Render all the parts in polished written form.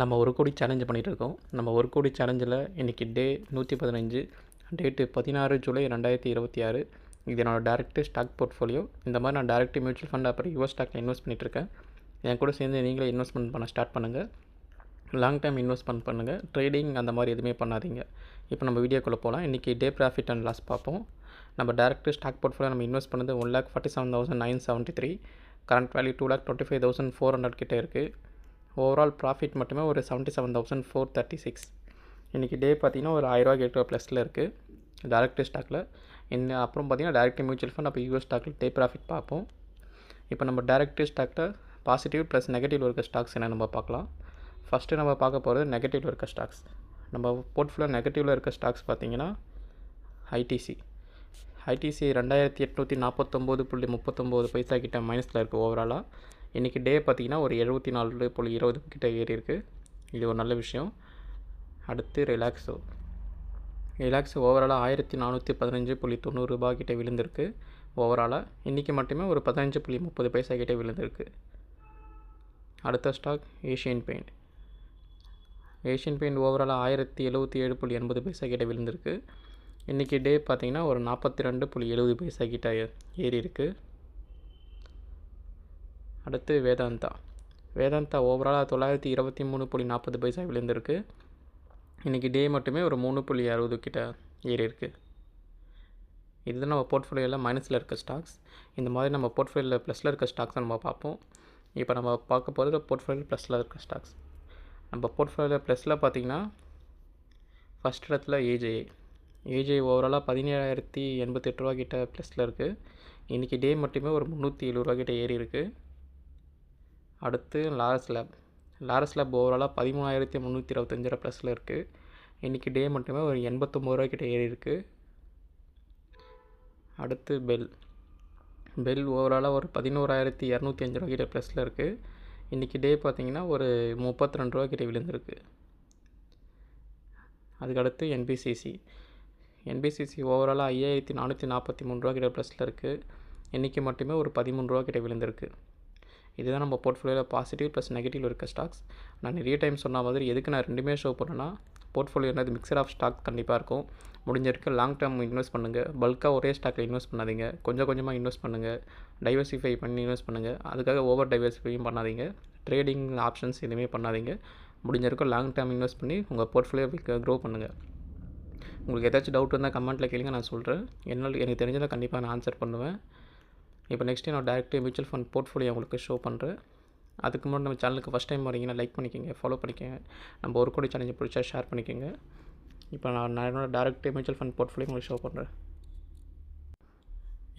நம்ம 1 கோடி சேலஞ்ச் பண்ணிகிட்ருக்கோம். நம்ம 1 கோடி சேலஞ்சில் இன்றைக்கி டே 115, டேட்டு 16 ஜூலை 2026. இது என்னோடய டேரெக்ட் ஸ்டாக் போர்ட்ஃபோலியோ. இந்த மாதிரி நான் டேரெக்ட் மியூச்சுவல் ஃபண்ட் அப்புறம் யுஎஸ் ஸ்டாக்கில் இன்வெஸ்ட் பண்ணிகிட்ருக்கேன். என் கூட சேர்ந்து நீங்களே இன்வெஸ்ட்மெண்ட் பண்ண ஸ்டார்ட் பண்ணுங்கள். லாங் டைம் இன்வெஸ்ட்மெண்ட் பண்ணுங்கள். ட்ரேடிங் அந்த மாதிரி எதுவுமே பண்ணாதீங்க. இப்போ நம்ம வீடியோக்குள்ளே போகலாம். இன்றைக்கி டே ப்ராஃபிட் அண்ட் லாஸ் பார்ப்போம். நம்ம டேரெக்ட் ஸ்டாக் போர்ட்ஃபோலியோ நம்ம இன்வெஸ்ட் பண்ணது 1,47,973. கரண்ட் வேல்யூ 2,25,400 கிட்டே இருக்குது. ஓவரால் ப்ராஃபிட் மட்டுமே ஒரு 77,436. இன்றைக்கி டே பார்த்திங்கன்னா ஒரு 1000 கேட்டு ப்ளஸில் இருக்குது டேரெக்ட் ஸ்டாக்கில். அப்புறம் பார்த்திங்கன்னா டேரெக்ட் மியூச்சுவல் ஃபண்ட் அப்போ யூஎஸ் ஸ்டாக்கில் டே ப்ராஃபிட் பார்ப்போம். இப்போ நம்ம டேரெக்ட் ஸ்டாக்கில் பாசிட்டிவ் ப்ளஸ் நெகட்டிவ் இருக்க ஸ்டாக்ஸ் என்ன நம்ம பார்க்கலாம். ஃபஸ்ட்டு நம்ம பார்க்க போகிறது நெகட்டிவில் இருக்க ஸ்டாக்ஸ். நம்ம போர்ட்ஃபோலியோ நெகட்டிவில் இருக்க ஸ்டாக்ஸ் பார்த்திங்கன்னா ஐடிசி 2,849.39 பைசா கிட்ட மைனஸில் இருக்குது ஓவராலாக. இன்றைக்கி டே பார்த்திங்கன்னா ஒரு 74.20 கிட்ட ஏறி இருக்குது. இது ஒரு நல்ல விஷயம். அடுத்து ரிலாக்ஸோ ஓவராலாக 1,415.90 ரூபா கிட்டே விழுந்திருக்கு. ஓவராலாக இன்றைக்கி மட்டுமே ஒரு 15.30 பைசா கிட்டே விழுந்திருக்கு. அடுத்த ஸ்டாக் ஏஷியன் பெயிண்ட் ஓவராலாக 1,077.80 பைசா கிட்டே விழுந்திருக்கு. இன்றைக்கி டே பார்த்திங்கன்னா ஒரு 42.70 பைசா கிட்ட ஏறி இருக்குது. அடுத்து வேதாந்தா ஓவராலாக 923.40 பைசா விழுந்திருக்கு. இன்றைக்கி டே மட்டுமே ஒரு 3.60 கிட்ட ஏறி இருக்குது. இதுதான் நம்ம போர்ட்ஃபோலியோவில் மைனஸில் இருக்க ஸ்டாக்ஸ். இந்த மாதிரி நம்ம போர்ட்ஃபோலியோவில் ப்ளஸில் இருக்க ஸ்டாக்ஸை நம்ம பார்ப்போம். இப்போ நம்ம பார்க்க போகிறது போர்ட்ஃபோலியோவில் ப்ளஸில் இருக்க ஸ்டாக்ஸ். நம்ம போர்ட்ஃபோலியோவில் ப்ளஸில் பார்த்திங்கன்னா ஃபஸ்ட் இடத்துல ஏஜே ஓவராலாக 17,088 ரூபா கிட்ட ப்ளஸில் இருக்குது. இன்றைக்கி டே மட்டுமே ஒரு 307 ரூபா கிட்ட ஏறி இருக்குது. அடுத்து லாரஸ் லேப் ஓவராலாக 13,325 ரூபா ப்ளஸில் இருக்குது. இன்றைக்கி டே மட்டுமே ஒரு 89 ரூபா கிட்ட ஏறி இருக்குது. அடுத்து பெல் ஓவராலாக ஒரு 11,205 ரூபா கிட்ட ப்ளஸில் இருக்குது. இன்றைக்கி டே பார்த்திங்கன்னா ஒரு 32 ரூபா கிட்ட விழுந்திருக்கு. அதுக்கடுத்து என்பிசிசி ஓவராலாக 5,443 ரூபா கிட்ட ப்ளஸில் இருக்குது. இன்றைக்கி மட்டுமே ஒரு 13 ரூபா கிட்ட விழுந்திருக்கு. இதுதான் நம்ம போர்ட்ஃபோலியோவில் பாசிட்டிவ் ப்ளஸ் நெகட்டிவ் இருக்க ஸ்டாக்ஸ். நான் நிறைய டைம் சொன்ன மாதிரி எதுக்கு நான் ரெண்டுமே ஷோ பண்ணேன்னா, போர்ட்ஃபோலியோன்றது மிக்சர் ஆஃப் ஸ்டாக் கண்டிப்பாக இருக்கும். முடிஞ்ச வரைக்கும் லாங் டேர்ம் இன்வெஸ்ட் பண்ணுங்கள். பல்காக ஒரே ஸ்டாக்கில் இன்வெஸ்ட் பண்ணாதீங்க. கொஞ்சம் கொஞ்சமாக இன்வெஸ்ட் பண்ணுங்கள். டைவர்சிஃபை பண்ணி இன்வெஸ்ட் பண்ணுங்கள். அதுக்காக ஓவர் டைவர்சிஃபையும் பண்ணாதீங்க. ட்ரேடிங் ஆப்ஷன்ஸ் எதுவுமே பண்ணாதீங்க. முடிஞ்ச வரைக்கும் லாங் டேர்ம் இன்வெஸ்ட் பண்ணி உங்கள் போர்ட்ஃபோலியோ க்ரோ பண்ணுங்கள். உங்களுக்கு ஏதாச்சும் டவுட் இருந்தால் கமெண்ட்டில் கேளுங்க, நான் சொல்கிறேன். எனக்கு தெரிஞ்சதை கண்டிப்பாக நான் ஆன்சர் பண்ணுவேன். இப்போ நெக்ஸ்ட்டு நான் டேரெக்ட் மியூச்சுவல் ஃபண்ட் போர்ட்ஃபோலியோ உங்களுக்கு ஷோ பண்ணுறேன். அதுக்கு முன்னாடி நம்ம சேனலுக்கு ஃபஸ்ட் டைம் வரீங்கன்னா லைக் பண்ணிக்கோங்க, ஃபாலோ பண்ணிக்கோங்க. நம்ம 1 கோடி சேலஞ்சு பிடிச்சா ஷேர் பண்ணிக்கோங்க. இப்போ நான் என்னோட டேரெக்ட் மியூச்சுவல் ஃபண்ட் போர்ட்ஃபோலியோ உங்களுக்கு ஷோ பண்ணுறேன்.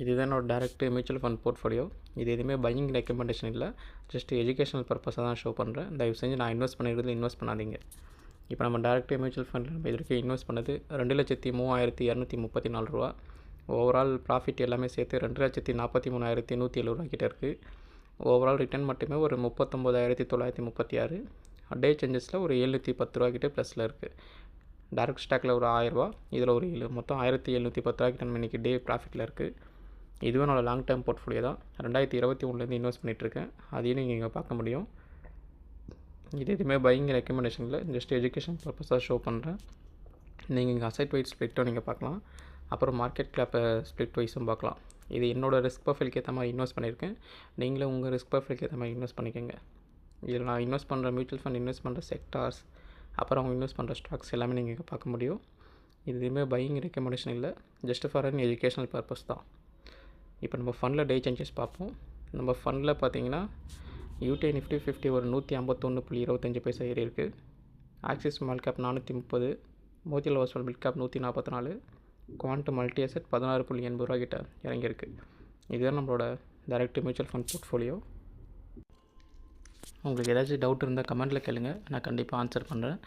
இதுதான் என்னோட டேரெக்ட் மியூச்சுவல் ஃபண்ட் போர்ட்ஃபோலியோ. இது எதுவுமே பையிங் ரெக்கமெண்டேஷன் இல்லை, ஜஸ்ட் எஜுகேஷனல் பர்பஸாக தான் ஷோ பண்ணுறேன். தயவு செஞ்சு நான் இன்வெஸ்ட் பண்ணிடுறது இன்வெஸ்ட் பண்ணாதீங்க. இப்போ நம்ம டேரெக்ட் மியூச்சுவல் ஃபண்டில் நம்ம இது வரைக்கும் இன்வெஸ்ட் பண்ணது 2,03,234 ரூபா. ஓவரால் ப்ராஃபிட் எல்லாமே சேர்த்து 2,43,107 ரூபா கிட்ட இருக்குது. ஓவரால் ரிட்டர்ன் மட்டுமே ஒரு 39,936. டே சேஞ்சஸில் ஒரு 710 ரூபா கிட்ட ப்ளஸில் இருக்குது. டேரெக்ட் ஸ்டாக்கில் ஒரு 1000 ரூபா, இதில் ஒரு மொத்தம் 1,710 ரூபா கிட்ட நம்ம இன்றைக்கி டே ப்ராஃபிட்டில் இருக்குது. இதுவும் என்னோட லாங் டேர்ம் போர்ட்ஃபோலியோ தான். 2021 இன்வெஸ்ட் பண்ணிகிட்ருக்கேன். அதையும் நீங்கள் இங்கே பார்க்க முடியும். இது எதுவுமே பையிங் ரெக்கமெண்டேஷன் இல்லை, ஜஸ்ட் எஜுகேஷன் பர்பஸாக ஷோ பண்ணுறேன். நீங்கள் இங்கே அசெட் வைஸ் ஸ்ப்ளிட்டும் நீங்கள் பார்க்கலாம். அப்புறம் மார்க்கெட் கேப்பை ஸ்ப்ளிட் வைஸும் பார்க்கலாம். இது என்னோடய ரிஸ்க் ப்ரொஃபைலுக்கு ஏற்ற மாதிரி இன்வெஸ்ட் பண்ணியிருக்கேன். நீங்களும் உங்கள் ரிஸ்க் ப்ரொஃபைலுக்கு ஏற்ற மாதிரி இன்வெஸ்ட் பண்ணிக்கோங்க. இதில் நான் இன்வெஸ்ட் பண்ணுற மியூச்சுவல் ஃபண்ட், இன்வெஸ்ட் பண்ணுற செக்டார்ஸ், அப்புறம் அவங்க இன்வெஸ்ட் பண்ணுற ஸ்டாக்ஸ் எல்லாமே நீங்கள் இங்கே பார்க்க முடியும். இது எதுவுமே பையிங் ரெக்கமெண்டேஷன் இல்லை, just for an educational purpose தான். இப்போ நம்ம ஃபண்டில் டே சேஞ்சஸ் பார்ப்போம். நம்ம ஃபண்டில் பார்த்தீங்கன்னா யூடிஐ நிஃப்டி 50 ஒரு 151.25 பைசா ஏறி இருக்குது. Axis small cap 430, Motilal Oswal mid cap 144, quant multi asset 16.80 ரூபா கிட்ட இறங்கியிருக்கு. இதுதான் நம்மளோட டேரெக்ட் மியூச்சுவல் ஃபண்ட் போர்ட்ஃபோலியோ. உங்களுக்கு ஏதாச்சும் டவுட் இருந்தால் கமெண்ட்டில் கேளுங்க, நான் கண்டிப்பாக ஆன்சர் பண்ணுறேன்.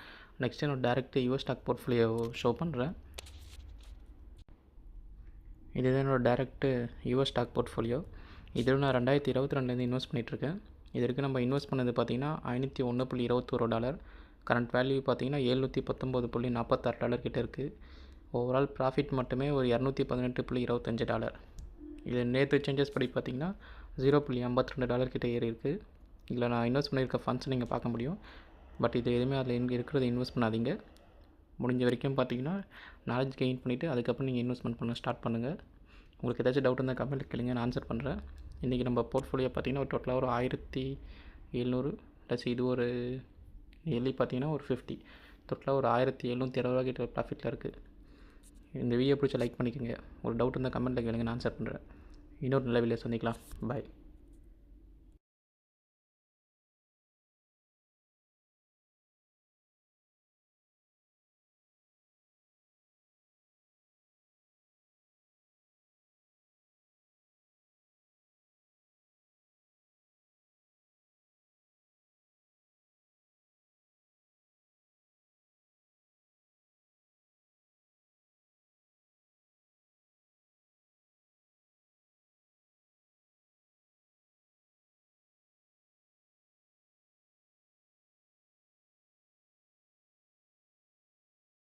நெக்ஸ்ட் என்னோட direct US stock portfolio show பண்ணுறேன். இதுதான் என்னோட டேரெக்ட் யுஎஸ் ஸ்டாக் போர்ட்ஃபோலியோ. இதில் நான் 2022 இன்வெஸ்ட் பண்ணிகிட்ருக்கேன். இதற்கு நம்ம இன்வெஸ்ட் பண்ணது பார்த்திங்கன்னா $501.21. கரண்ட் வேல்யூ பார்த்திங்கன்னா $719.46 கிட்ட இருக்குது. ஓவரால் ப்ராஃபிட் மட்டுமே ஒரு $218.25. இது நேற்று சேஞ்சஸ் படி பார்த்திங்கன்னா $0.52 கிட்ட ஏறி இருக்குது. இதில் நான் இன்வெஸ்ட் பண்ணியிருக்க ஃபண்ட்ஸ் நீங்கள் பார்க்க முடியும். பட் இது எதுவுமே அதில் இருக்கிறத இன்வெஸ்ட் பண்ணாதீங்க. முடிஞ்ச வரைக்கும் பார்த்தீங்கன்னா நாலேஜ் கெயின் பண்ணிவிட்டு அதுக்கப்புறம் நீங்கள் இன்வெஸ்ட்மெண்ட் பண்ண ஸ்டார்ட் பண்ணுங்கள். உங்களுக்கு ஏதாச்சும் டவுட் இருந்தால் கமெண்ட்டில் கேளுங்க, நான் ஆன்சர் பண்ணுறேன். இன்றைக்கி நம்ம போர்ட்ஃபோலியோ பார்த்தீங்கன்னா ஒரு டோட்டலாக ஒரு 1700 ப்ளஸ் இது ஒரு நியர்லி பார்த்தீங்கன்னா ஒரு 50, டோட்டலாக ஒரு 1760 கிட்ட ப்ராஃபிட்டில் இருக்குது. இந்த வீடியோ பிடிச்ச லைக் பண்ணிக்கோங்க. ஒரு டவுட் இருந்தால் கமெண்ட்டில் கேளுங்க, நான் ஆன்சர் பண்ணுறேன். இன்னொரு நல்ல வீடியோ சந்திக்கலாம். பாய்.